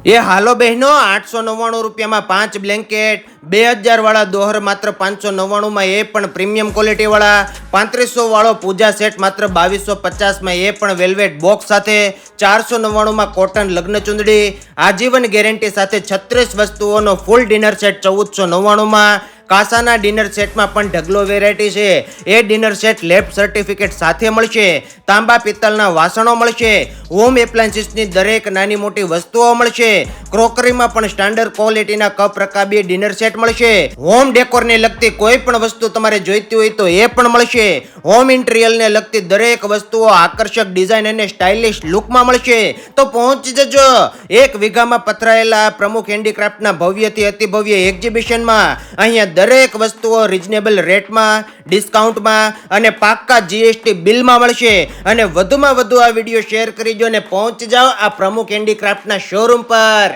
એ હાલો બહેનો 899 રૂપિયામાં 5 બ્લેન્કેટ, 2000 વાળા દોહર માત્ર 599 માં, એ પણ પ્રીમિયમ ક્વોલિટી વાળા, 3500 વાળો પૂજા સેટ માત્ર 2250 માં, એ પણ વેલ્વેટ બોક્સ સાથે, 499 માં કોટન લગ્ન ચુંદડી, આજીવન ગેરંટી સાથે 36 વસ્તુઓનો ફૂલ ડિનર સેટ 1499 માં. કાસાના ડિનર સેટમાં પણ ઢગલો વેરાયટી છે. એ ડિનર સેટ લેબ સર્ટિફિકેટ સાથે મળશે. તાંબા પિત્તળના વાસણો મળશે. હોમ એપ્લાયન્સીસની દરેક નાની મોટી વસ્તુઓ મળશે. ક્રોકરીમાં પણ સ્ટાન્ડર્ડ ક્વોલિટીના કપ રકાબી ડિનર સેટ મળશે. હોમ ડેકોરને લગતી કોઈ પણ વસ્તુ તમારે જોઈતી હોય તો એ પણ મળશે. હોમ ઇન્ટિરિયરને લગતી દરેક વસ્તુઓ આકર્ષક ડિઝાઇન અને સ્ટાઇલિશ લુકમાં મળશે. તો પહોંચી જજો 1 વીઘામાં પથરાયેલા પ્રમુખ હેન્ડીક્રાફ્ટના ભવ્યથી અતિભવ્ય એક્ઝિબિશનમાં. અહીંયા દરેક વસ્તુઓ રિઝનેબલ રેટમાં, ડિસ્કાઉન્ટમાં અને પાક્કા જીએસટી બિલમાં મળશે. અને વધુમાં વધુ આ વિડીયો શેર કરી દો અને પહોંચી જાઓ આ પ્રમુખ હેન્ડીક્રાફ્ટના શોરૂમ પર.